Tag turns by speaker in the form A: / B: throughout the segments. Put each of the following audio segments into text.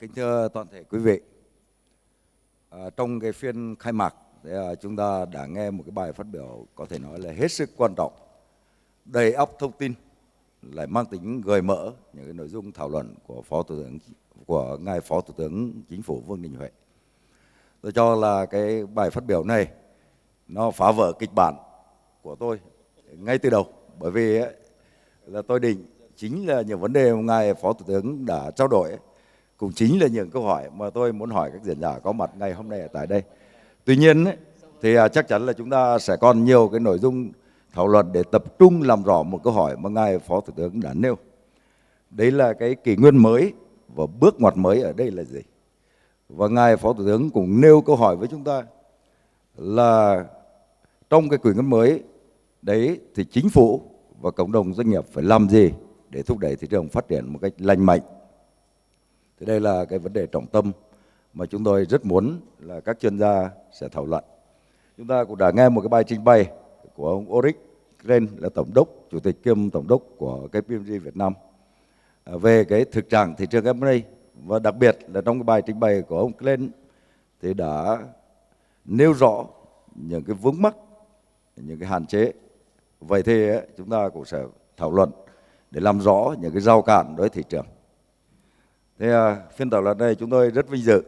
A: Kính thưa toàn thể quý vị, trong cái phiên khai mạc chúng ta đã nghe một cái bài phát biểu có thể nói là hết sức quan trọng, đầy ắp thông tin, lại mang tính gợi mở những cái nội dung thảo luận của ngài Phó Thủ tướng Chính phủ Vương Đình Huệ. Tôi cho là cái bài phát biểu này nó phá vỡ kịch bản của tôi ngay từ đầu, bởi vì là tôi định chính là những vấn đề mà ngài Phó Thủ tướng đã trao đổi cũng chính là những câu hỏi mà tôi muốn hỏi các diễn giả có mặt ngày hôm nay ở tại đây. Tuy nhiên thì chắc chắn là chúng ta sẽ còn nhiều cái nội dung thảo luận để tập trung làm rõ một câu hỏi mà ngài Phó Thủ tướng đã nêu. Đấy là cái kỷ nguyên mới và bước ngoặt mới ở đây là gì? Và ngài Phó Thủ tướng cũng nêu câu hỏi với chúng ta là trong cái kỷ nguyên mới đấy thì chính phủ và cộng đồng doanh nghiệp phải làm gì để thúc đẩy thị trường phát triển một cách lành mạnh. Thì đây là cái vấn đề trọng tâm mà chúng tôi rất muốn là các chuyên gia sẽ thảo luận. Chúng ta cũng đã nghe một cái bài trình bày của ông Ulrich Kren, là tổng đốc, chủ tịch kiêm tổng đốc của KPMG Việt Nam về cái thực trạng thị trường M&A, và đặc biệt là trong cái bài trình bày của ông Kren thì đã nêu rõ những cái vướng mắc, những cái hạn chế. Vậy thì chúng ta cũng sẽ thảo luận để làm rõ những cái rào cản đối với thị trường. Thì phiên thảo luận này chúng tôi rất vinh dự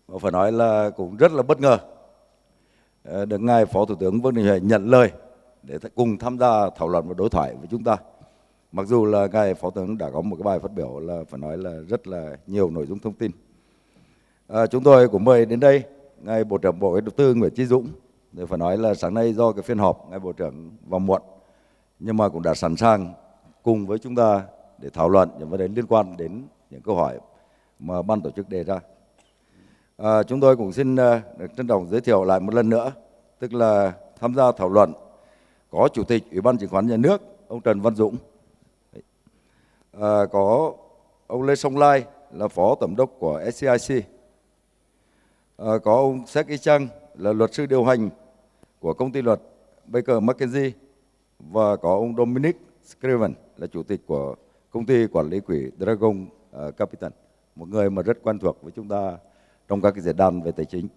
A: và phải nói là cũng rất là bất ngờ được ngài Phó Thủ tướng Vương Đình Huệ nhận lời để cùng tham gia thảo luận và đối thoại với chúng ta. Mặc dù là ngài Phó Thủ tướng đã có một cái bài phát biểu là phải nói là rất là nhiều nội dung thông tin. Chúng tôi cũng mời đến đây ngài Bộ trưởng Bộ Đầu tư Nguyễn Chí Dũng. Thì phải nói là sáng nay do cái phiên họp ngài Bộ trưởng vào muộn, nhưng mà cũng đã sẵn sàng cùng với chúng ta để thảo luận những vấn đề liên quan đến những câu hỏi mà ban tổ chức đề ra. Chúng tôi cũng xin được trân trọng giới thiệu lại một lần nữa, tức là tham gia thảo luận có Chủ tịch Ủy ban Chứng khoán Nhà nước ông Trần Văn Dũng, có ông Lê Song Lai là Phó Tổng đốc của SCIC, có ông Sek Chang là luật sư điều hành của công ty luật Baker McKenzie, và có ông Dominic Scriven là chủ tịch của công ty quản lý quỹ Dragon Capital, một người mà rất quen thuộc với chúng ta trong các cái diễn đàn về tài chính.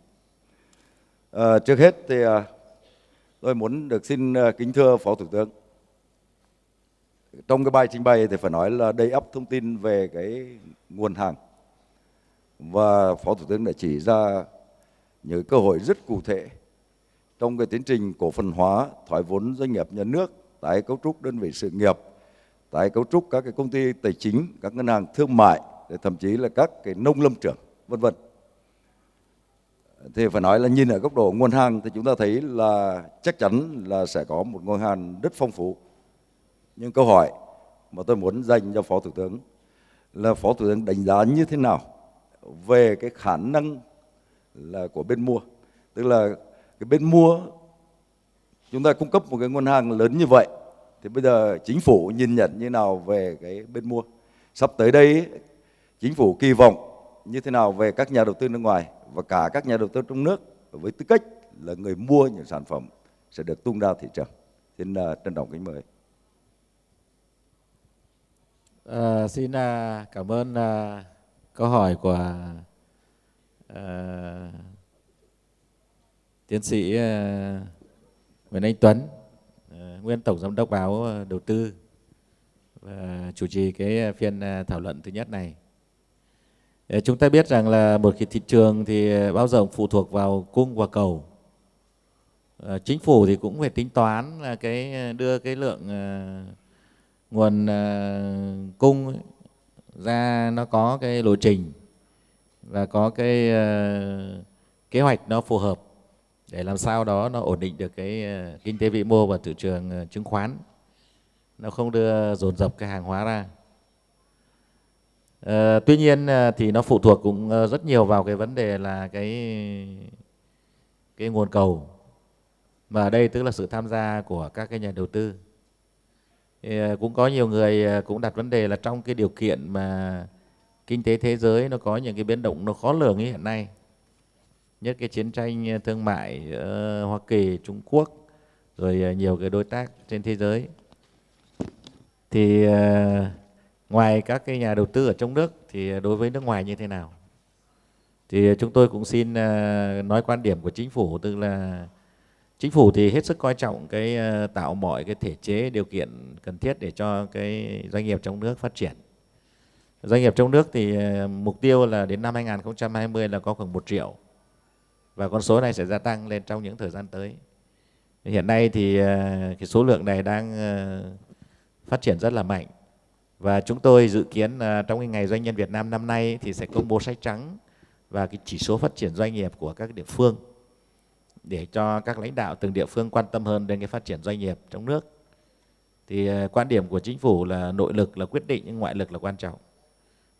A: Trước hết thì tôi muốn được xin kính thưa Phó Thủ tướng. Trong cái bài trình bày thì phải nói là đầy ắp thông tin về cái nguồn hàng, và Phó Thủ tướng đã chỉ ra những cơ hội rất cụ thể trong cái tiến trình cổ phần hóa, thoái vốn doanh nghiệp nhà nước, tái cấu trúc đơn vị sự nghiệp, tái cấu trúc các cái công ty tài chính, các ngân hàng thương mại, thậm chí là các cái nông lâm trường, vân vân. Thì phải nói là nhìn ở góc độ nguồn hàng thì chúng ta thấy là chắc chắn là sẽ có một nguồn hàng rất phong phú. Nhưng câu hỏi mà tôi muốn dành cho Phó Thủ tướng là Phó Thủ tướng đánh giá như thế nào về cái khả năng là của bên mua, tức là cái bên mua chúng ta cung cấp một cái nguồn hàng lớn như vậy, thì bây giờ chính phủ nhìn nhận như nào về cái bên mua? Sắp tới đây chính phủ kỳ vọng như thế nào về các nhà đầu tư nước ngoài và cả các nhà đầu tư trong nước với tư cách là người mua những sản phẩm sẽ được tung ra thị trường? Xin trân trọng kính mời.
B: Xin cảm ơn câu hỏi của tiến sĩ Nguyễn Anh Tuấn, nguyên Tổng Giám đốc báo Đầu tư, và chủ trì cái phiên thảo luận thứ nhất này. Chúng ta biết rằng là một cái thị trường thì bao giờ cũng phụ thuộc vào cung và cầu. Chính phủ thì cũng phải tính toán là đưa cái lượng nguồn cung ấy ra nó có cái lộ trình và có cái kế hoạch nó phù hợp để làm sao đó nó ổn định được cái kinh tế vĩ mô và thị trường chứng khoán, nó không đưa dồn dập cái hàng hóa ra. Tuy nhiên thì nó phụ thuộc cũng rất nhiều vào cái vấn đề là cái nguồn cầu, mà ở đây tức là sự tham gia của các cái nhà đầu tư. Thì cũng có nhiều người cũng đặt vấn đề là trong cái điều kiện mà kinh tế thế giới nó có những cái biến động nó khó lường như hiện nay, nhất cái chiến tranh thương mại ở Hoa Kỳ, Trung Quốc, rồi nhiều cái đối tác trên thế giới, thì ngoài các cái nhà đầu tư ở trong nước thì đối với nước ngoài như thế nào? Thì chúng tôi cũng xin nói quan điểm của chính phủ, tức là chính phủ thì hết sức coi trọng cái tạo mọi cái thể chế điều kiện cần thiết để cho cái doanh nghiệp trong nước phát triển. Doanh nghiệp trong nước thì mục tiêu là đến năm 2020 là có khoảng 1 triệu, và con số này sẽ gia tăng lên trong những thời gian tới. Hiện nay thì cái số lượng này đang phát triển rất là mạnh, và chúng tôi dự kiến trong cái ngày Doanh nhân Việt Nam năm nay thì sẽ công bố sách trắng và cái chỉ số phát triển doanh nghiệp của các địa phương, để cho các lãnh đạo từng địa phương quan tâm hơn đến cái phát triển doanh nghiệp trong nước. Thì quan điểm của chính phủ là nội lực là quyết định nhưng ngoại lực là quan trọng,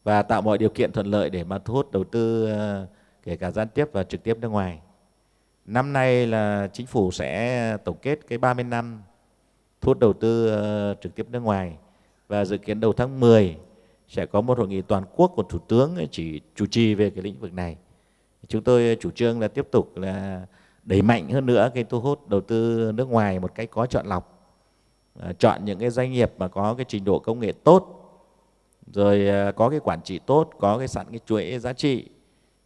B: và tạo mọi điều kiện thuận lợi để mà thu hút đầu tư kể cả gián tiếp và trực tiếp nước ngoài. Năm nay là chính phủ sẽ tổng kết cái 30 năm thu hút đầu tư trực tiếp nước ngoài, và dự kiến đầu tháng 10 sẽ có một hội nghị toàn quốc của Thủ tướng chỉ chủ trì về cái lĩnh vực này. Chúng tôi chủ trương là tiếp tục là đẩy mạnh hơn nữa cái thu hút đầu tư nước ngoài một cách có chọn lọc, chọn những cái doanh nghiệp mà có cái trình độ công nghệ tốt, rồi có cái quản trị tốt, có cái sẵn cái chuỗi giá trị,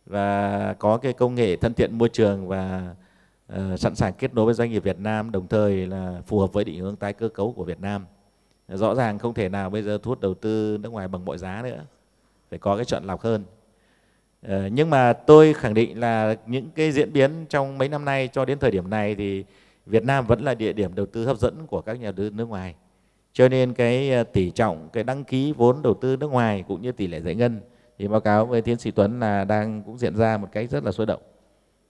B: và có cái công nghệ thân thiện môi trường, và sẵn sàng kết nối với doanh nghiệp Việt Nam, đồng thời là phù hợp với định hướng tái cơ cấu của Việt Nam. Rõ ràng không thể nào bây giờ thu hút đầu tư nước ngoài bằng mọi giá nữa, phải có cái chọn lọc hơn. Nhưng mà tôi khẳng định là những cái diễn biến trong mấy năm nay cho đến thời điểm này thì Việt Nam vẫn là địa điểm đầu tư hấp dẫn của các nhà đầu tư nước ngoài. Cho nên cái tỷ trọng, cái đăng ký vốn đầu tư nước ngoài cũng như tỷ lệ giải ngân thì báo cáo với tiến sĩ Tuấn là đang cũng diễn ra một cách rất là sôi động.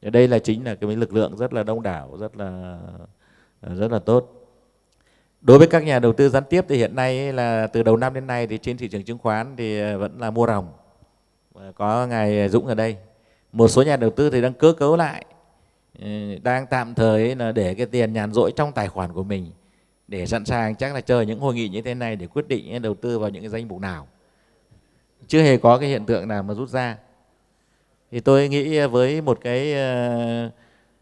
B: Đây là chính là cái lực lượng rất là đông đảo, rất là tốt. Đối với các nhà đầu tư gián tiếp thì hiện nay là từ đầu năm đến nay thì trên thị trường chứng khoán thì vẫn là mua ròng. Có ngài Dũng ở đây. Một số nhà đầu tư thì đang cơ cấu lại, đang tạm thời là để cái tiền nhàn rỗi trong tài khoản của mình, để sẵn sàng chắc là chờ những hội nghị như thế này để quyết định đầu tư vào những cái danh mục nào. Chưa hề có cái hiện tượng nào mà rút ra. Thì tôi nghĩ với một cái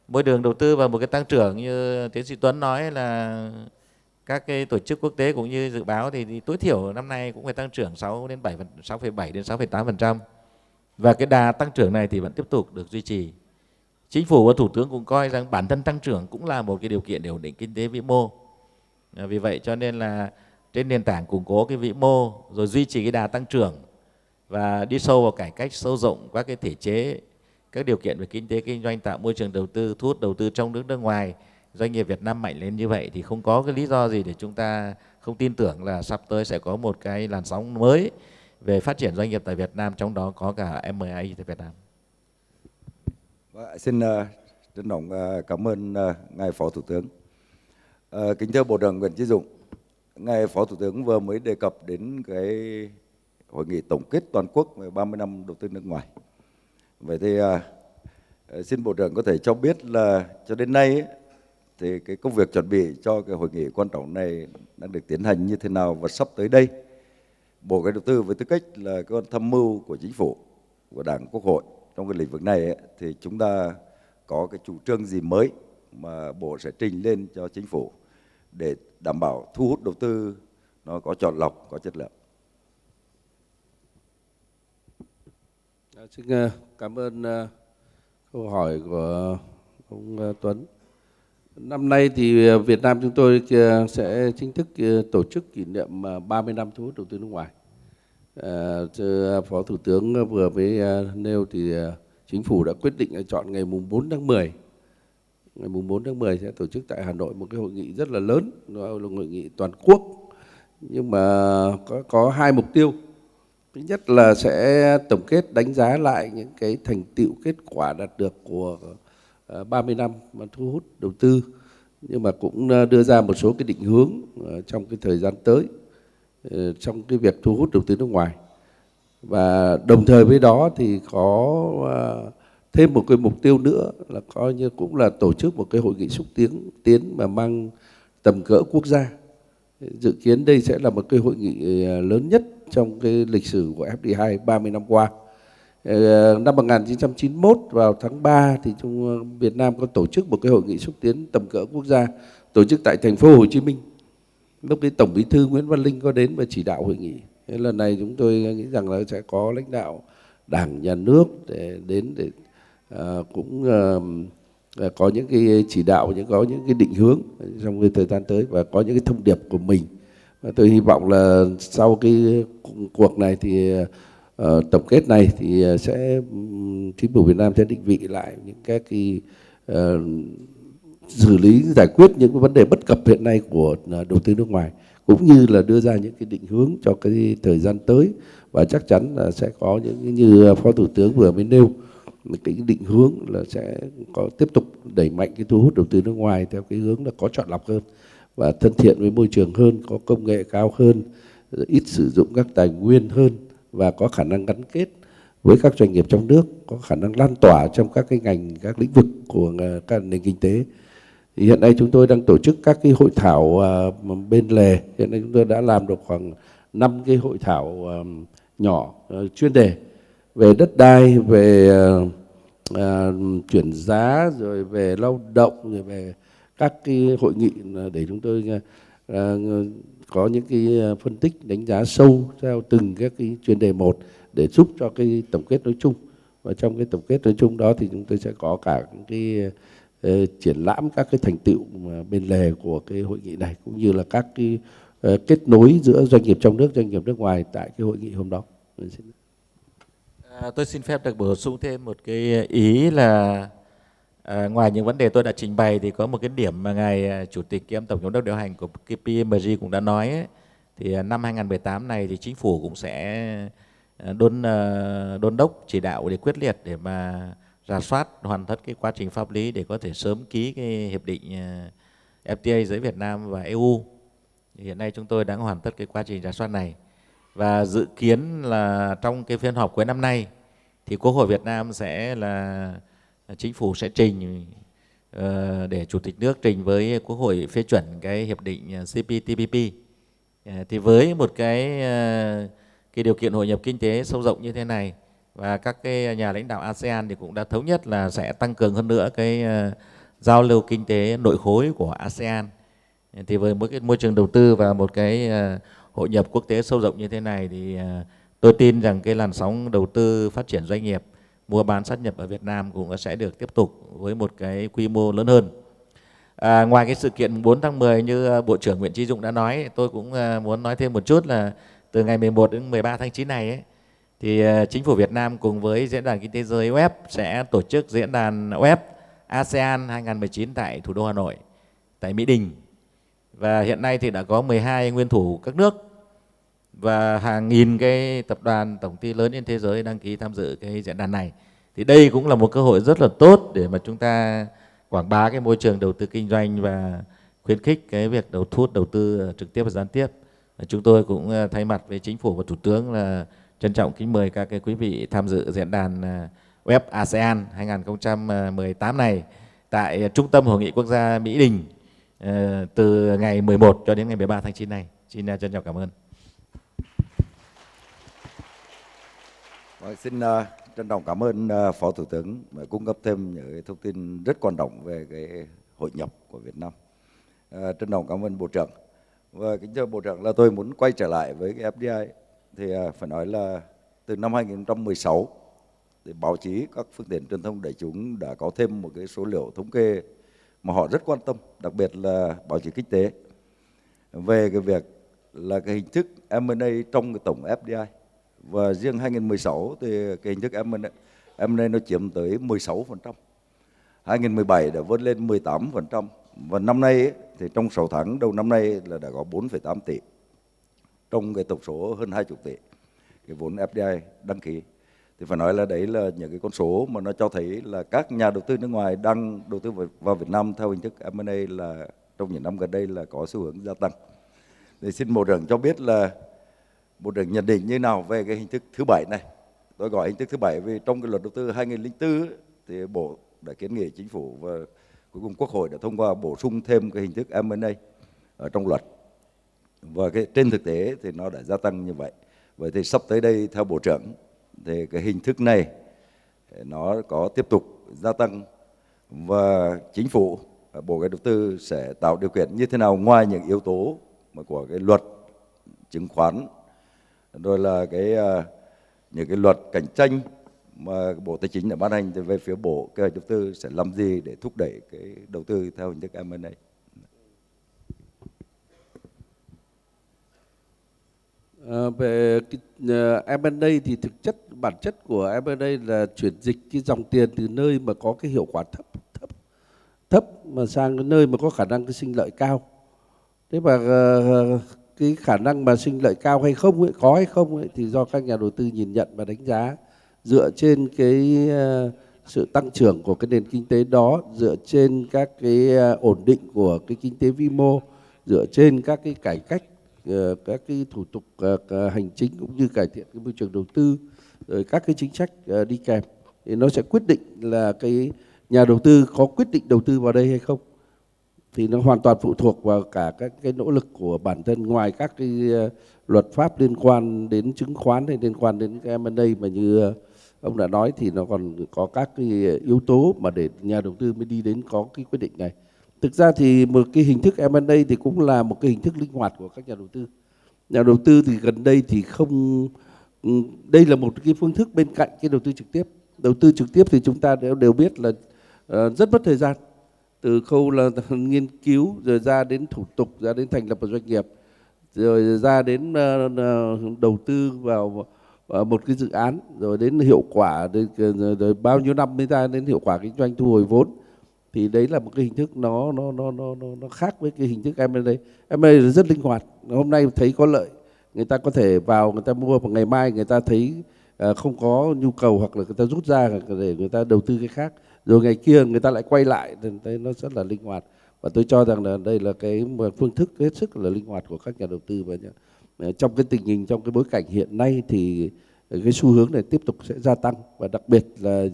B: môi trường đầu tư và một cái tăng trưởng như tiến sĩ Tuấn nói là các cái tổ chức quốc tế cũng như dự báo thì tối thiểu năm nay cũng phải tăng trưởng 6,7 đến 6,8%. Và cái đà tăng trưởng này thì vẫn tiếp tục được duy trì. Chính phủ và Thủ tướng cũng coi rằng bản thân tăng trưởng cũng là một cái điều kiện để ổn định kinh tế vĩ mô. Vì vậy cho nên là trên nền tảng củng cố cái vĩ mô, rồi duy trì cái đà tăng trưởng và đi sâu vào cải cách sâu rộng các cái thể chế, các điều kiện về kinh tế kinh doanh, tạo môi trường đầu tư, thu hút đầu tư trong nước ngoài, doanh nghiệp Việt Nam mạnh lên như vậy thì không có cái lý do gì để chúng ta không tin tưởng là sắp tới sẽ có một cái làn sóng mới về phát triển doanh nghiệp tại Việt Nam, trong đó có cả M&A tại Việt Nam.
A: Xin trân trọng cảm ơn ngài Phó Thủ tướng. Kính thưa Bộ trưởng Nguyễn Chí Dũng, ngài Phó Thủ tướng vừa mới đề cập đến cái hội nghị tổng kết toàn quốc về 30 năm đầu tư nước ngoài. Vậy thì xin Bộ trưởng có thể cho biết là cho đến nay ấy, thì cái công việc chuẩn bị cho cái hội nghị quan trọng này đang được tiến hành như thế nào, và sắp tới đây Bộ Kế Đầu tư với tư cách là cơ quan tham mưu của Chính phủ, của Đảng, Quốc hội trong cái lĩnh vực này ấy, thì chúng ta có cái chủ trương gì mới mà Bộ sẽ trình lên cho Chính phủ để đảm bảo thu hút đầu tư nó có chọn lọc, có chất lượng.
C: Xin cảm ơn câu hỏi của ông Tuấn. Năm nay thì Việt Nam chúng tôi sẽ chính thức tổ chức kỷ niệm 30 năm thu hút đầu tư nước ngoài. Phó Thủ tướng vừa mới nêu thì Chính phủ đã quyết định chọn ngày mùng 4 tháng 10. Ngày mùng 4 tháng 10 sẽ tổ chức tại Hà Nội một cái hội nghị rất là lớn, đó là hội nghị toàn quốc. Nhưng mà có hai mục tiêu. Thứ nhất là sẽ tổng kết đánh giá lại những cái thành tựu kết quả đạt được của 30 năm mà thu hút đầu tư, nhưng mà cũng đưa ra một số cái định hướng trong cái thời gian tới trong cái việc thu hút đầu tư nước ngoài. Và đồng thời với đó thì có thêm một cái mục tiêu nữa là coi như cũng là tổ chức một cái hội nghị xúc tiến mà mang tầm cỡ quốc gia. Dự kiến đây sẽ là một cái hội nghị lớn nhất trong cái lịch sử của FDI 30 năm qua. Năm 1991 vào tháng 3 thì Việt Nam có tổ chức một cái hội nghị xúc tiến tầm cỡ quốc gia tổ chức tại thành phố Hồ Chí Minh. Lúc đấy Tổng Bí thư Nguyễn Văn Linh có đến và chỉ đạo hội nghị. Thế lần này chúng tôi nghĩ rằng là sẽ có lãnh đạo Đảng, Nhà nước để đến để cũng có những cái chỉ đạo, có những cái định hướng trong cái thời gian tới và có những cái thông điệp của mình. Và tôi hy vọng là sau cái cuộc này thì tổng kết này thì chính phủ Việt Nam sẽ định vị lại những các cái xử lý giải quyết những cái vấn đề bất cập hiện nay của đầu tư nước ngoài, cũng như là đưa ra những cái định hướng cho cái thời gian tới. Và chắc chắn là sẽ có những như Phó Thủ tướng vừa mới nêu, cái định hướng là sẽ có tiếp tục đẩy mạnh cái thu hút đầu tư nước ngoài theo cái hướng là có chọn lọc hơn và thân thiện với môi trường hơn, có công nghệ cao hơn, ít sử dụng các tài nguyên hơn và có khả năng gắn kết với các doanh nghiệp trong nước, có khả năng lan tỏa trong các cái ngành, các lĩnh vực của các nền kinh tế. Thì hiện nay chúng tôi đang tổ chức các cái hội thảo bên lề. Hiện nay chúng tôi đã làm được khoảng 5 cái hội thảo nhỏ chuyên đề về đất đai, về chuyển giá, rồi về lao động, rồi về các cái hội nghị để chúng tôi có những cái phân tích đánh giá sâu theo từng các cái chuyên đề một để giúp cho cái tổng kết nói chung. Và trong cái tổng kết nói chung đó thì chúng tôi sẽ có cả cái triển lãm các cái thành tựu bên lề của cái hội nghị này, cũng như là các cái kết nối giữa doanh nghiệp trong nước, doanh nghiệp nước ngoài tại cái hội nghị hôm đó.
B: Tôi xin phép được bổ sung thêm một cái ý là ngoài những vấn đề tôi đã trình bày thì có một cái điểm mà ngài Chủ tịch kiêm Tổng giám đốc điều hành của KPMG cũng đã nói ấy, thì năm 2018 này thì chính phủ cũng sẽ đôn đốc chỉ đạo để quyết liệt để mà rà soát hoàn tất cái quá trình pháp lý để có thể sớm ký cái hiệp định FTA giữa Việt Nam và EU. Thì hiện nay chúng tôi đang hoàn tất cái quá trình rà soát này và dự kiến là trong cái phiên họp cuối năm nay thì Quốc hội Việt Nam sẽ là chính phủ sẽ trình để Chủ tịch nước trình với Quốc hội phê chuẩn cái hiệp định CPTPP. Thì với một cái điều kiện hội nhập kinh tế sâu rộng như thế này và các cái nhà lãnh đạo ASEAN thì cũng đã thống nhất là sẽ tăng cường hơn nữa cái giao lưu kinh tế nội khối của ASEAN. Thì với một cái môi trường đầu tư và một cái hội nhập quốc tế sâu rộng như thế này thì tôi tin rằng cái làn sóng đầu tư phát triển doanh nghiệp, mua bán sát nhập ở Việt Nam cũng sẽ được tiếp tục với một cái quy mô lớn hơn. Ngoài cái sự kiện 4 tháng 10 như Bộ trưởng Nguyễn Chí Dũng đã nói, tôi cũng muốn nói thêm một chút là từ ngày 11 đến 13 tháng 9 này ấy, thì Chính phủ Việt Nam cùng với Diễn đàn Kinh tế Giới web sẽ tổ chức diễn đàn web ASEAN 2019 tại thủ đô Hà Nội, tại Mỹ Đình. Và hiện nay thì đã có 12 nguyên thủ các nước và hàng nghìn cái tập đoàn tổng ty lớn trên thế giới đăng ký tham dự cái diễn đàn này. Thì đây cũng là một cơ hội rất là tốt để mà chúng ta quảng bá cái môi trường đầu tư kinh doanh và khuyến khích cái việc thu hút đầu tư trực tiếp và gián tiếp. Chúng tôi cũng thay mặt với Chính phủ và Thủ tướng là trân trọng kính mời các cái quý vị tham dự diễn đàn web ASEAN 2018 này tại Trung tâm Hội nghị Quốc gia Mỹ Đình từ ngày 11 cho đến ngày 13 tháng 9 này. Xin trân trọng cảm ơn.
A: Xin trân trọng cảm ơn Phó Thủ tướng đã cung cấp thêm những thông tin rất quan trọng về cái hội nhập của Việt Nam. Trân trọng cảm ơn Bộ trưởng. Và kính thưa Bộ trưởng, là tôi muốn quay trở lại với cái FDI thì phải nói là từ năm 2016 thì báo chí, các phương tiện truyền thông đại chúng đã có thêm một cái số liệu thống kê mà họ rất quan tâm, đặc biệt là báo chí kinh tế, về cái việc là cái hình thức M&A trong cái tổng FDI. Và riêng 2016 thì cái hình thức M&A nó chiếm tới 16%. 2017 đã vươn lên 18%. Và năm nay ấy, thì trong 6 tháng đầu năm nay là đã có 4,8 tỷ trong cái tổng số hơn 20 tỷ cái vốn FDI đăng ký. Thì phải nói là đấy là những cái con số mà nó cho thấy là các nhà đầu tư nước ngoài đang đầu tư vào Việt Nam theo hình thức M&A là trong những năm gần đây là có xu hướng gia tăng. Thì xin Bộ trưởng cho biết là Bộ trưởng nhận định như nào về cái hình thức thứ bảy này. Tôi gọi hình thức thứ bảy vì trong cái luật đầu tư 2004 thì Bộ đã kiến nghị Chính phủ và cuối cùng Quốc hội đã thông qua bổ sung thêm cái hình thức M&A ở trong luật. Và cái trên thực tế thì nó đã gia tăng như vậy. Vậy thì sắp tới đây theo Bộ trưởng thì cái hình thức này nó có tiếp tục gia tăng và Chính phủ, Bộ Kế hoạch Đầu tư sẽ tạo điều kiện như thế nào ngoài những yếu tố mà của cái luật chứng khoán rồi là những cái luật cạnh tranh mà Bộ Tài chính đã ban hành, thì về phía Bộ Kế hoạch Đầu tư sẽ làm gì để thúc đẩy cái đầu tư theo hình thức M&A?
C: Về M&A thì thực chất bản chất của M&A là chuyển dịch cái dòng tiền từ nơi mà có cái hiệu quả thấp mà sang cái nơi mà có khả năng cái sinh lợi cao. Thế và cái khả năng mà sinh lợi cao hay không ấy, có hay không ấy, thì do các nhà đầu tư nhìn nhận và đánh giá dựa trên cái sự tăng trưởng của cái nền kinh tế đó, dựa trên các cái ổn định của cái kinh tế vĩ mô, dựa trên các cái cải cách, các cái thủ tục hành chính cũng như cải thiện cái môi trường đầu tư, rồi các cái chính sách đi kèm, thì nó sẽ quyết định là cái nhà đầu tư có quyết định đầu tư vào đây hay không. Thì nó hoàn toàn phụ thuộc vào cả các cái nỗ lực của bản thân, ngoài các cái luật pháp liên quan đến chứng khoán hay liên quan đến cái M&A mà như ông đã nói, thì nó còn có các cái yếu tố mà để nhà đầu tư mới đi đến có cái quyết định này. Thực ra thì một cái hình thức M&A thì cũng là một cái hình thức linh hoạt của các nhà đầu tư. Nhà đầu tư thì gần đây thì không, đây là một cái phương thức bên cạnh cái đầu tư trực tiếp. Đầu tư trực tiếp thì chúng ta đều biết là rất mất thời gian, từ khâu là nghiên cứu rồi ra đến thủ tục, ra đến thành lập một doanh nghiệp, rồi ra đến đầu tư vào một cái dự án, rồi đến hiệu quả, rồi bao nhiêu năm mới ra đến hiệu quả kinh doanh thu hồi vốn. Thì đấy là một cái hình thức nó khác với cái hình thức M&A. M&A là rất linh hoạt. Hôm nay thấy có lợi, người ta có thể vào người ta mua, và ngày mai người ta thấy không có nhu cầu hoặc là người ta rút ra để người ta đầu tư cái khác, rồi ngày kia người ta lại quay lại, thì nó rất là linh hoạt. Và tôi cho rằng là đây là cái phương thức hết sức là linh hoạt của các nhà đầu tư. Và trong cái tình hình, trong cái bối cảnh hiện nay thì cái xu hướng này tiếp tục sẽ gia tăng, và đặc biệt là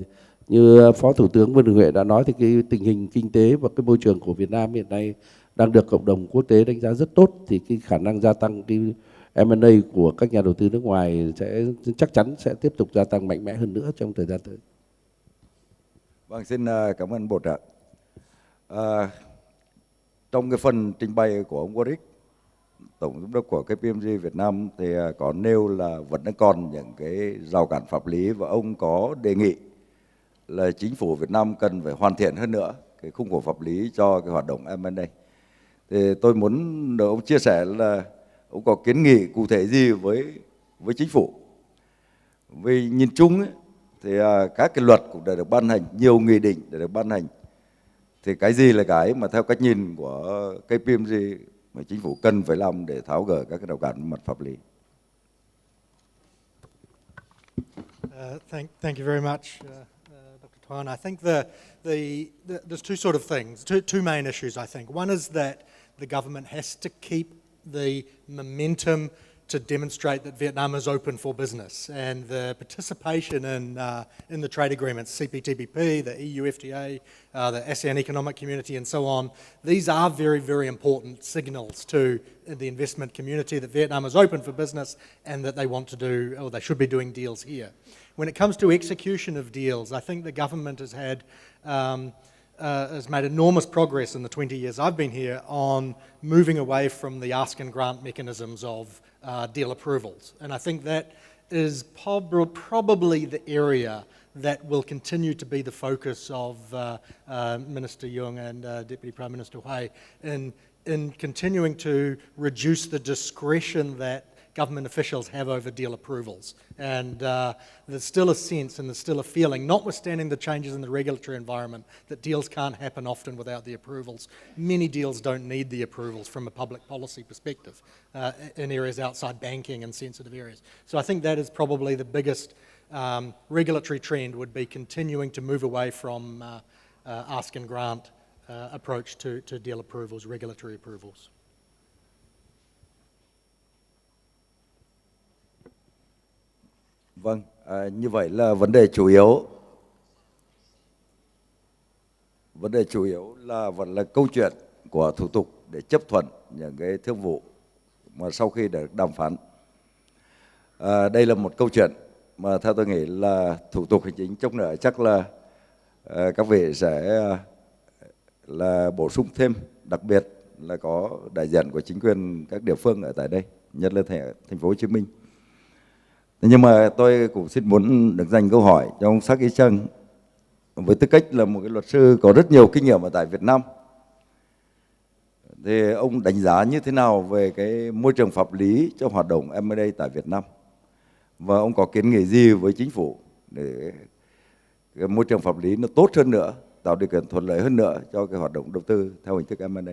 C: như Phó Thủ tướng Vương Đình Huệ đã nói thì cái tình hình kinh tế và cái môi trường của Việt Nam hiện nay đang được cộng đồng quốc tế đánh giá rất tốt, thì cái khả năng gia tăng cái M&A của các nhà đầu tư nước ngoài sẽ chắc chắn sẽ tiếp tục gia tăng mạnh mẽ hơn nữa trong thời gian tới.
A: Vâng, xin cảm ơn Bộ trưởng. Trong cái phần trình bày của ông Warwick, Tổng Giám đốc của KPMG Việt Nam, thì có nêu là vẫn đang còn những cái rào cản pháp lý, và ông có đề nghị là chính phủ Việt Nam cần phải hoàn thiện hơn nữa cái khung khổ pháp lý cho cái hoạt động M&A. Thì tôi muốn được ông chia sẻ là ông có kiến nghị cụ thể gì với chính phủ. Vì nhìn chung ấy, thì các cái luật cũng đã được ban hành, nhiều nghị định đã được ban hành. Thì cái gì là cái mà theo cách nhìn của KPMG mà chính phủ cần phải làm để tháo gỡ các cái rào cản mặt pháp lý?
D: Thank you very much, Dr. Tuan. I think there's two sort of things, two main issues, I think. One is that the government has to keep the momentum to demonstrate that Vietnam is open for business, and the participation in the trade agreements, CPTPP, the EU FTA, the ASEAN Economic Community, and so on. These are very, very important signals to the investment community that Vietnam is open for business and that they want to do, or they should be doing deals here. When it comes to execution of deals, I think the government has had has made enormous progress in the 20 years I've been here on moving away from the ask and grant mechanisms of deal approvals. And I think that is probably the area that will continue to be the focus of Minister Yung and Deputy Prime Minister Hui in continuing to reduce the discretion that government officials have over deal approvals. And there's still a sense and there's still a feeling, notwithstanding the changes in the regulatory environment, that deals can't happen often without the approvals. Many deals don't need the approvals from a public policy perspective in areas outside banking and sensitive areas. So I think that is probably the biggest regulatory trend, would be continuing to move away from ask and grant approach to deal approvals, regulatory approvals.
A: Vâng, như vậy là vấn đề chủ yếu là vẫn là câu chuyện của thủ tục để chấp thuận những cái thương vụ mà sau khi được đàm phán. Đây là một câu chuyện mà theo tôi nghĩ là thủ tục hành chính trong nữa chắc là các vị sẽ là bổ sung thêm, đặc biệt là có đại diện của chính quyền các địa phương ở tại đây, nhất là thành phố Hồ Chí Minh. Thế nhưng mà tôi cũng xin muốn được dành câu hỏi cho ông Sắc Ý Trân với tư cách là một cái luật sư có rất nhiều kinh nghiệm ở tại Việt Nam. Thì ông đánh giá như thế nào về cái môi trường pháp lý cho hoạt động M&A tại Việt Nam? Và ông có kiến nghị gì với chính phủ để cái môi trường pháp lý nó tốt hơn nữa, tạo điều kiện thuận lợi hơn nữa cho cái hoạt động đầu tư theo hình thức M&A?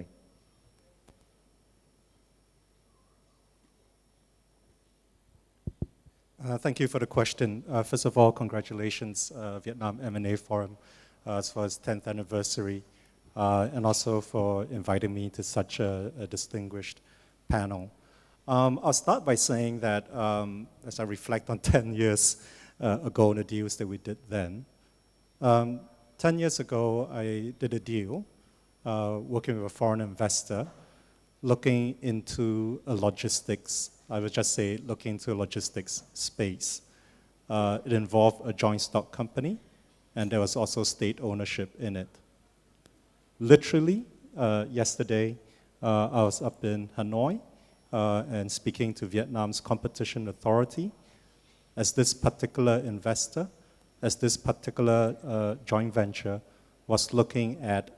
E: Thank you for the question. First of all, congratulations, Vietnam M&A Forum, for its 10th anniversary, and also for inviting me to such a distinguished panel. I'll start by saying that as I reflect on 10 years ago and the deals that we did then, 10 years ago, I did a deal working with a foreign investor looking into a logistics, I would just say looking into a logistics space. It involved a joint stock company, and there was also state ownership in it. Literally, yesterday, I was up in Hanoi and speaking to Vietnam's competition authority as this particular investor, as this particular joint venture was looking at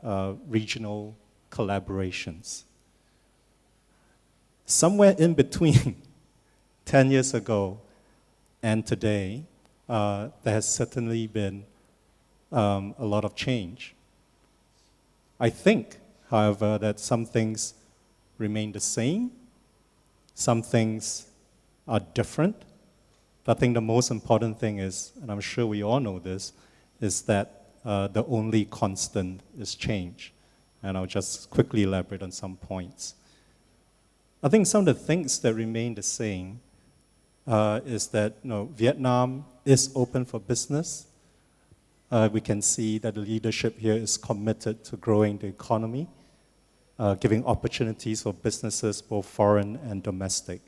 E: regional collaborations. Somewhere in between 10 years ago and today, there has certainly been a lot of change. I think, however, that some things remain the same, some things are different. But I think the most important thing is, and I'm sure we all know this, is that the only constant is change. And I'll just quickly elaborate on some points. I think some of the things that remain the same is that Vietnam is open for business. We can see that the leadership here is committed to growing the economy, giving opportunities for businesses, both foreign and domestic.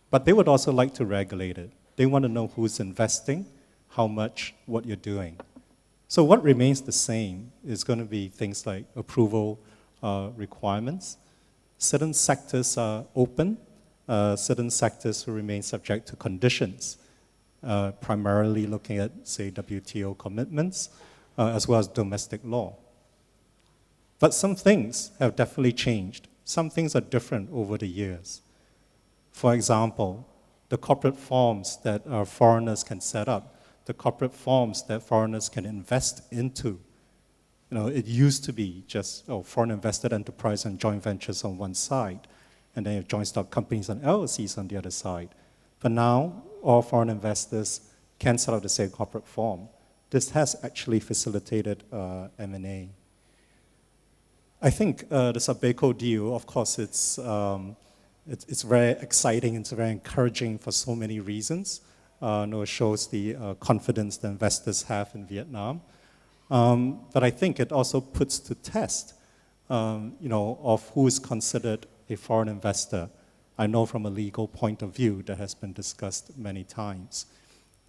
E: But they would also like to regulate it. They want to know who's investing, how much, what you're doing. So what remains the same is going to be things like approval requirements. Certain sectors are open, certain sectors will remain subject to conditions, primarily looking at, say, WTO commitments, as well as domestic law. But some things have definitely changed. Some things are different over the years. For example, the corporate forms that foreigners can set up, the corporate forms that foreigners can invest into. It used to be just foreign invested enterprise and joint ventures on one side, and then you have joint stock companies and LLCs on the other side. But now, all foreign investors can set up the same corporate form. This has actually facilitated M&A. I think the Sabeco deal, of course, it's very exciting, it's very encouraging for so many reasons. It shows the confidence the investors have in Vietnam. But I think it also puts to test, of who is considered a foreign investor. I know from a legal point of view that has been discussed many times.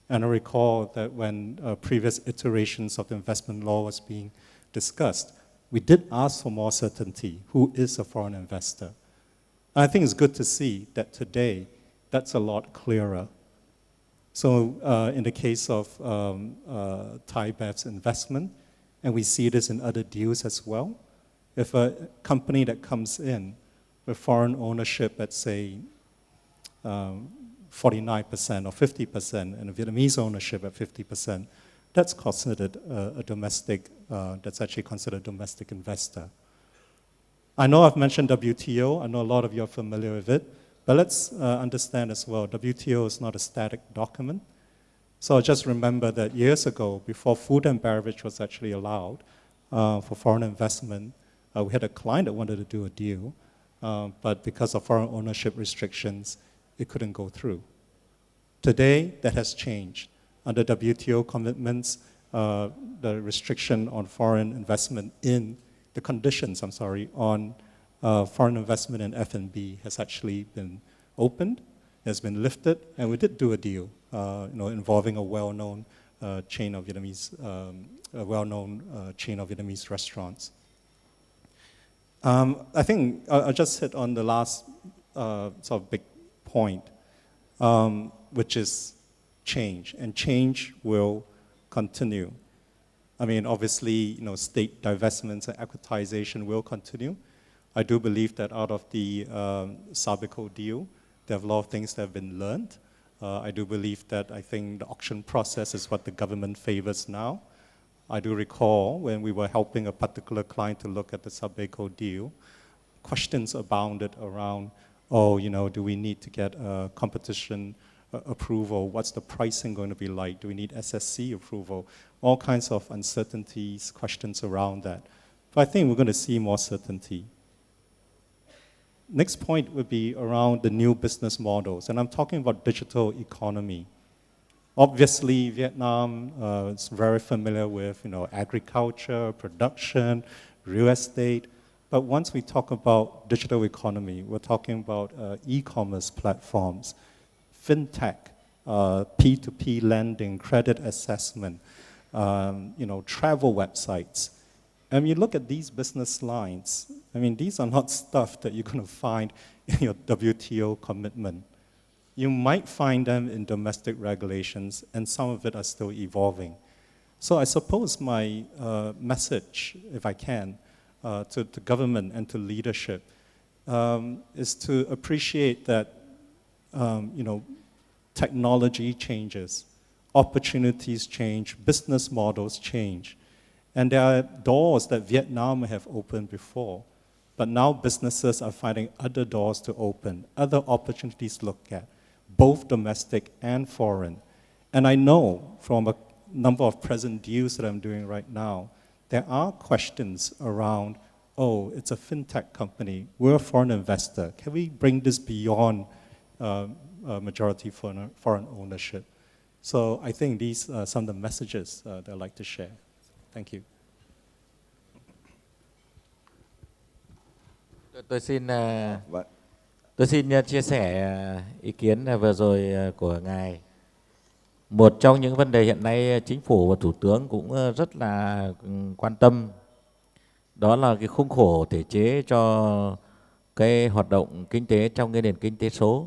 E: And I recall that when previous iterations of the investment law was being discussed, we did ask for more certainty. Who is a foreign investor? And I think it's good to see that today, that's a lot clearer. So in the case of ThaiBev's investment, and we see this in other deals as well, if a company that comes in with foreign ownership at, say, 49% or 50%, and a Vietnamese ownership at 50%, that's considered a domestic, that's actually considered a domestic investor. I know I've mentioned WTO, I know a lot of you are familiar with it, but let's understand as well, WTO is not a static document. So just remember that years ago, before food and beverage was actually allowed for foreign investment, we had a client that wanted to do a deal, but because of foreign ownership restrictions, it couldn't go through. Today, that has changed. Under WTO commitments, the restriction on foreign investment the conditions, on foreign investment in F&B has actually been opened, has been lifted, and we did do a deal, involving a well-known chain of Vietnamese, chain of Vietnamese restaurants. I think I'll just hit on the last sort of big point. which is change, and change will continue. I mean, obviously, state divestments and equitization will continue. I do believe that out of the Sabeco deal, there are a lot of things that have been learned. I do believe that I think the auction process is what the government favors now. I do recall when we were helping a particular client to look at the Sabeco deal, questions abounded around, do we need to get competition approval? What's the pricing going to be like? Do we need SSC approval? All kinds of uncertainties, questions around that. But I think we're going to see more certainty. Next point would be around the new business models, and I'm talking about digital economy. Obviously, Vietnam is very familiar with agriculture, production, real estate. But once we talk about digital economy, we're talking about e-commerce platforms, fintech, P2P lending, credit assessment, travel websites. And you look at these business lines, I mean, these are not stuff that you're going to find in your WTO commitment. You might find them in domestic regulations, and some of it are still evolving. So I suppose my message, if I can, to government and to leadership is to appreciate that, technology changes, opportunities change, business models change. And there are doors that Vietnam have opened before, but now businesses are finding other doors to open, other opportunities to look at, both domestic and foreign. And I know from a number of present deals that I'm doing right now, there are questions around, it's a fintech company, we're a foreign investor, can we bring this beyond majority foreign ownership? So I think these are some of the messages that I'd like to share. Thank you.
B: Tôi xin chia sẻ ý kiến vừa rồi của ngài. Một trong những vấn đề hiện nay chính phủ và thủ tướng cũng rất là quan tâm, đó là cái khung khổ thể chế cho cái hoạt động kinh tế trong cái nền kinh tế số.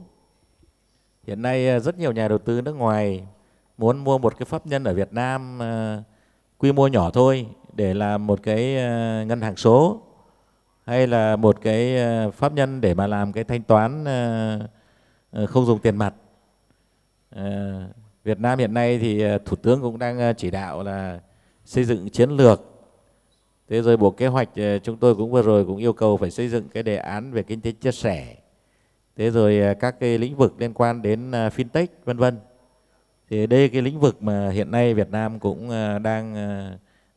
B: Hiện nay rất nhiều nhà đầu tư nước ngoài muốn mua một cái pháp nhân ở Việt Nam quy mô nhỏ thôi để làm một cái ngân hàng số, hay là một cái pháp nhân để mà làm cái thanh toán không dùng tiền mặt. Việt Nam hiện nay thì Thủ tướng cũng đang chỉ đạo là xây dựng chiến lược. Thế rồi Bộ Kế hoạch chúng tôi cũng vừa rồi cũng yêu cầu phải xây dựng cái đề án về kinh tế chia sẻ. Thế rồi các cái lĩnh vực liên quan đến fintech vân vân. Thì đây cái lĩnh vực mà hiện nay Việt Nam cũng đang,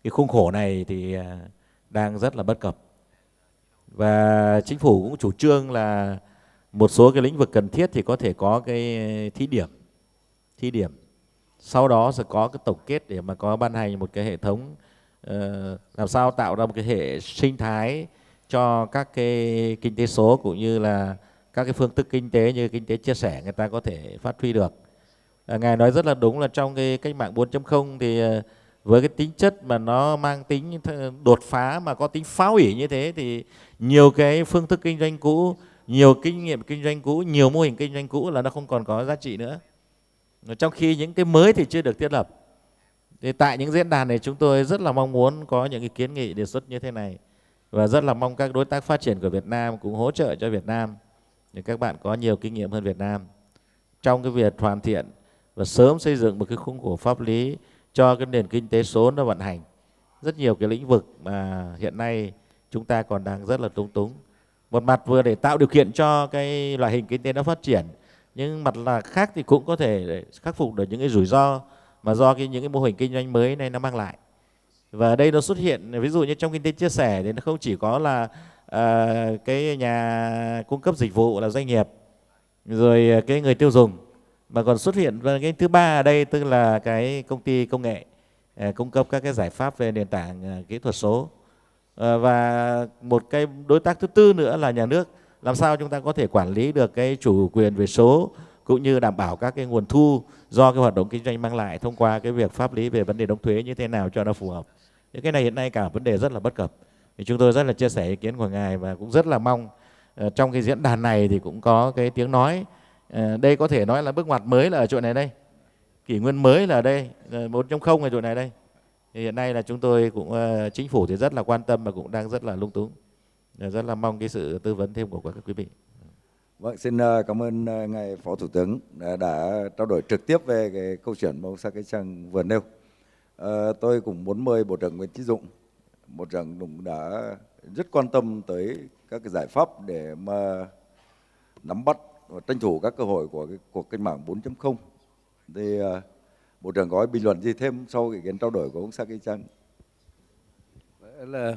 B: cái khung khổ này thì đang rất là bất cập. Và chính phủ cũng chủ trương là một số cái lĩnh vực cần thiết thì có thể có cái thí điểm. Sau đó sẽ có cái tổng kết để mà có ban hành một cái hệ thống làm sao tạo ra một cái hệ sinh thái cho các cái kinh tế số cũng như là các cái phương thức kinh tế như kinh tế chia sẻ người ta có thể phát huy được. Ngài nói rất là đúng là trong cái cách mạng 4.0 thì với cái tính chất mà nó mang tính đột phá mà có tính phá hủy như thế thì nhiều cái phương thức kinh doanh cũ, nhiều kinh nghiệm kinh doanh cũ, nhiều mô hình kinh doanh cũ là nó không còn có giá trị nữa. Trong khi những cái mới thì chưa được thiết lập. Thì tại những diễn đàn này chúng tôi rất là mong muốn có những cái kiến nghị đề xuất như thế này. Và rất là mong các đối tác phát triển của Việt Nam cũng hỗ trợ cho Việt Nam để các bạn có nhiều kinh nghiệm hơn Việt Nam trong cái việc hoàn thiện và sớm xây dựng một cái khung khổ pháp lý cho cái nền kinh tế số nó vận hành. Rất nhiều cái lĩnh vực mà hiện nay chúng ta còn đang rất là lúng túng. Một mặt vừa để tạo điều kiện cho cái loại hình kinh tế nó phát triển, nhưng mặt là khác thì cũng có thể khắc phục được những cái rủi ro mà do những cái mô hình kinh doanh mới này nó mang lại. Và ở đây nó xuất hiện, ví dụ như trong kinh tế chia sẻ thì nó không chỉ có là cái nhà cung cấp dịch vụ là doanh nghiệp, rồi cái người tiêu dùng, mà còn xuất hiện và cái thứ ba ở đây tức là cái công ty công nghệ cung cấp các cái giải pháp về nền tảng kỹ thuật số. Và một cái đối tác thứ tư nữa là nhà nước, làm sao chúng ta có thể quản lý được cái chủ quyền về số cũng như đảm bảo các cái nguồn thu do cái hoạt động kinh doanh mang lại thông qua cái việc pháp lý về vấn đề đóng thuế như thế nào cho nó phù hợp. Những cái này hiện nay cả vấn đề rất là bất cập. Thì chúng tôi rất là chia sẻ ý kiến của ngài và cũng rất là mong trong cái diễn đàn này thì cũng có cái tiếng nói Đây có thể nói là bước ngoặt mới là ở chỗ này đây, kỷ nguyên mới là ở đây, 4.0 ở chỗ này đây. Thì hiện nay là chúng tôi cũng chính phủ thì rất là quan tâm và cũng đang rất là lung túng, rất là mong cái sự tư vấn thêm của các quý vị.
A: Vâng, xin cảm ơn ngài Phó Thủ tướng đã trao đổi trực tiếp về cái câu chuyện mà ông Sa Cây Trang vừa nêu. Tôi cũng muốn mời Bộ trưởng Nguyễn Chí Dũng. Bộ trưởng cũng đã rất quan tâm tới các cái giải pháp để mà nắm bắt và tranh thủ các cơ hội của cái cuộc cách mạng 4.0. Thì Bộ trưởng có bình luận gì thêm sau cái trao đổi của ông Sa Cây Trang?
C: Là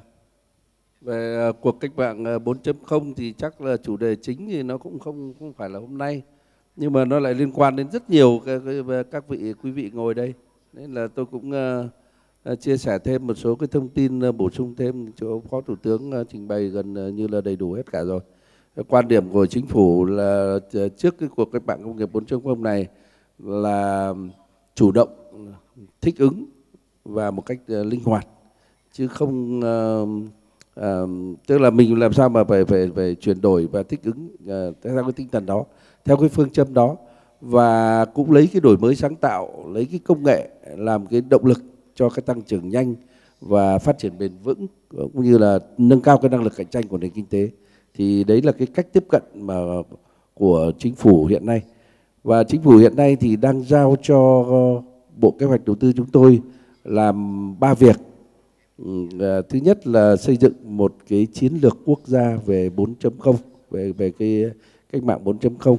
C: về cuộc cách mạng 4.0 thì chắc là chủ đề chính thì nó cũng không phải là hôm nay, nhưng mà nó lại liên quan đến rất nhiều các quý vị ngồi đây, nên là tôi cũng chia sẻ thêm một số cái thông tin bổ sung thêm cho Phó Thủ tướng trình bày gần như là đầy đủ hết cả rồi. Quan điểm của chính phủ là trước cái cuộc cách mạng công nghiệp 4.0 này là chủ động, thích ứng và một cách linh hoạt, chứ không tức là mình làm sao mà phải chuyển đổi và thích ứng theo cái tinh thần đó, theo cái phương châm đó, và cũng lấy cái đổi mới sáng tạo, lấy cái công nghệ làm cái động lực cho cái tăng trưởng nhanh và phát triển bền vững, cũng như là nâng cao cái năng lực cạnh tranh của nền kinh tế. Thì đấy là cái cách tiếp cận mà của chính phủ hiện nay. Và chính phủ hiện nay thì đang giao cho Bộ Kế hoạch Đầu tư chúng tôi làm 3 việc. Thứ nhất là xây dựng một cái chiến lược quốc gia về 4.0, về cái cách mạng 4.0.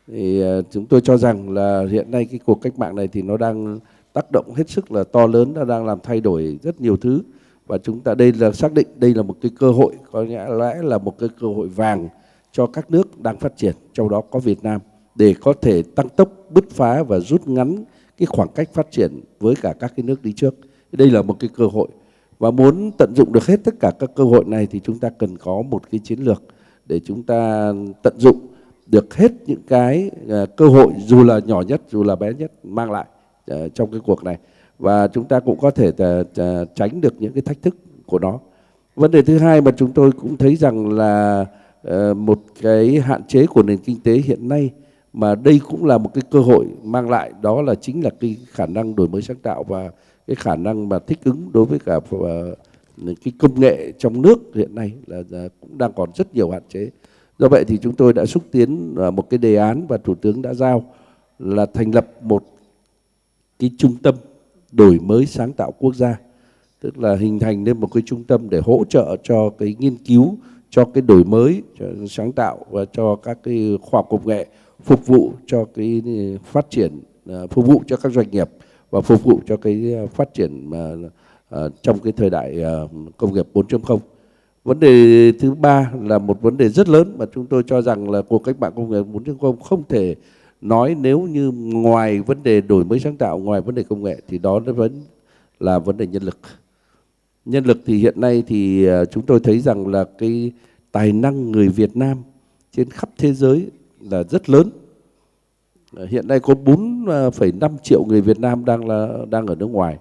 C: Thì chúng tôi cho rằng là hiện nay cái cuộc cách mạng này thì nó đang tác động hết sức là to lớn, nó đang làm thay đổi rất nhiều thứ, và chúng ta đây là xác định đây là một cái cơ hội, có nghĩa là một cái cơ hội vàng cho các nước đang phát triển, trong đó có Việt Nam, để có thể tăng tốc, bứt phá và rút ngắn cái khoảng cách phát triển với cả các cái nước đi trước. Đây là một cái cơ hội, và muốn tận dụng được hết tất cả các cơ hội này thì chúng ta cần có một cái chiến lược để chúng ta tận dụng được hết những cái cơ hội dù là nhỏ nhất, dù là bé nhất mang lại trong cái cuộc này, và chúng ta cũng có thể tránh được những cái thách thức của nó. Vấn đề thứ hai mà chúng tôi cũng thấy rằng là một cái hạn chế của nền kinh tế hiện nay, mà đây cũng là một cái cơ hội mang lại, đó là chính là cái khả năng đổi mới sáng tạo và cái khả năng mà thích ứng đối với cả cái công nghệ trong nước hiện nay là cũng đang còn rất nhiều hạn chế. Do vậy thì chúng tôi đã xúc tiến một cái đề án, và Thủ tướng đã giao là thành lập một cái trung tâm đổi mới sáng tạo quốc gia, tức là hình thành nên một cái trung tâm để hỗ trợ cho cái nghiên cứu, cho cái đổi mới, cho sáng tạo và cho các cái khoa học công nghệ, phục vụ cho cái phát triển, phục vụ cho các doanh nghiệp và phục vụ cho cái phát triển trong cái thời đại công nghiệp 4.0. Vấn đề thứ ba là một vấn đề rất lớn mà chúng tôi cho rằng là cuộc cách mạng công nghiệp 4.0 không thể nói nếu như ngoài vấn đề đổi mới sáng tạo, ngoài vấn đề công nghệ, thì đó vẫn là vấn đề nhân lực. Nhân lực thì hiện nay thì chúng tôi thấy rằng là cái tài năng người Việt Nam trên khắp thế giới là rất lớn. Hiện nay có 4,5 triệu người Việt Nam đang ở nước ngoài,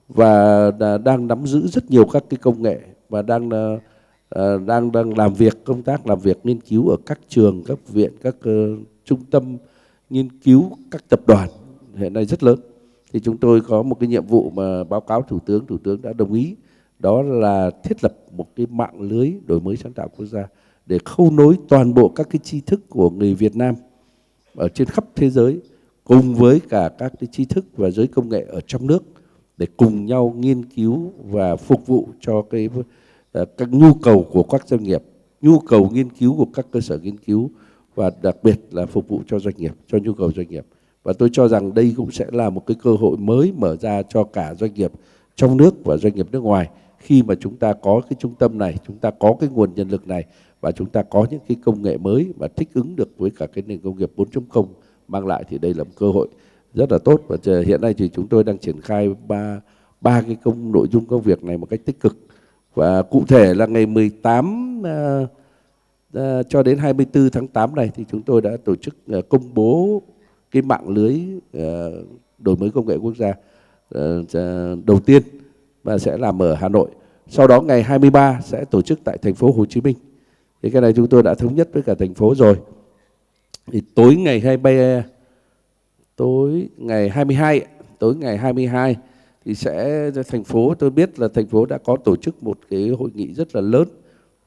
C: và đang nắm giữ rất nhiều các cái công nghệ, và đang làm việc, công tác làm việc nghiên cứu ở các trường, các viện, các trung tâm nghiên cứu, các tập đoàn hiện nay rất lớn. Thì chúng tôi có một cái nhiệm vụ mà báo cáo Thủ tướng đã đồng ý, đó là thiết lập một cái mạng lưới đổi mới sáng tạo quốc gia để khâu nối toàn bộ các cái tri thức của người Việt Nam ở trên khắp thế giới cùng với cả các cái tri thức và giới công nghệ ở trong nước, để cùng nhau nghiên cứu và phục vụ cho các nhu cầu của các doanh nghiệp, nhu cầu nghiên cứu của các cơ sở nghiên cứu, và đặc biệt là phục vụ cho doanh nghiệp, cho nhu cầu doanh nghiệp. Và tôi cho rằng đây cũng sẽ là một cái cơ hội mới mở ra cho cả doanh nghiệp trong nước và doanh nghiệp nước ngoài, khi mà chúng ta có cái trung tâm này, chúng ta có cái nguồn nhân lực này, và chúng ta có những cái công nghệ mới và thích ứng được với cả cái nền công nghiệp 4.0 mang lại, thì đây là một cơ hội rất là tốt. Và hiện nay thì chúng tôi đang triển khai ba cái nội dung công việc này một cách tích cực. Và cụ thể là ngày 18 cho đến 24 tháng 8 này thì chúng tôi đã tổ chức công bố cái mạng lưới đổi mới công nghệ quốc gia đầu tiên, và sẽ làm ở Hà Nội. Sau đó ngày 23 sẽ tổ chức tại thành phố Hồ Chí Minh. Thì cái này chúng tôi đã thống nhất với cả thành phố rồi. Thì tối ngày 22 thì sẽ thành phố, tôi biết là thành phố đã có tổ chức một cái hội nghị rất là lớn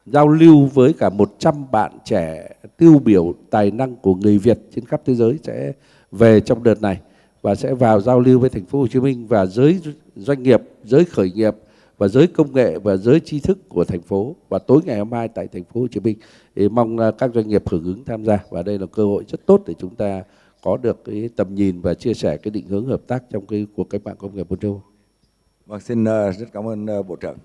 C: giao lưu với cả 100 bạn trẻ tiêu biểu tài năng của người Việt trên khắp thế giới sẽ về trong đợt này và sẽ vào giao lưu với thành phố Hồ Chí Minh và giới doanh nghiệp, giới khởi nghiệp và giới công nghệ và giới tri thức của thành phố, và tối ngày 22 tại thành phố Hồ Chí Minh. Thì mong các doanh nghiệp hưởng ứng tham gia, và đây là cơ hội rất tốt để chúng ta có được cái tầm nhìn và chia sẻ cái định hướng hợp tác trong cái cuộc cách mạng công nghiệp 4.0.
A: Vâng, xin rất cảm ơn Bộ trưởng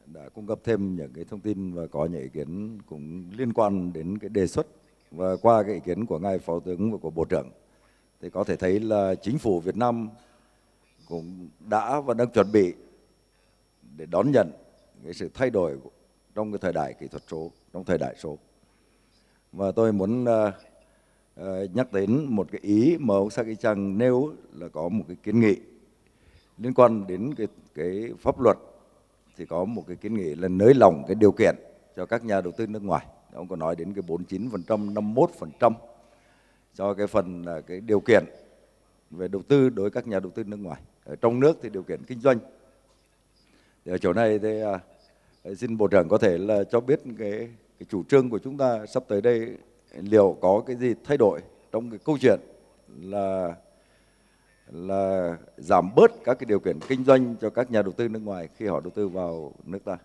A: đã cung cấp thêm những cái thông tin và có những ý kiến cũng liên quan đến cái đề xuất, và qua cái ý kiến của ngài Phó tướng và của Bộ trưởng thì có thể thấy là chính phủ Việt Nam cũng đã và đang chuẩn bị để đón nhận cái sự thay đổi trong cái thời đại kỹ thuật số, trong thời đại số. Và tôi muốn nhắc đến một cái ý mà ông Sa Kỳ Chang nêu là có một cái kiến nghị liên quan đến cái pháp luật, thì có một cái kiến nghị là nới lỏng cái điều kiện cho các nhà đầu tư nước ngoài. Ông có nói đến cái 49%, 51% cho cái phần là cái điều kiện về đầu tư đối với các nhà đầu tư nước ngoài. Ở trong nước thì điều kiện kinh doanh. Thì ở chỗ này thì xin Bộ trưởng có thể là cho biết cái chủ trương của chúng ta sắp tới đây liệu có cái gì thay đổi trong cái câu chuyện là giảm bớt các cái điều kiện kinh doanh cho các nhà đầu tư nước ngoài khi họ đầu tư vào nước ta.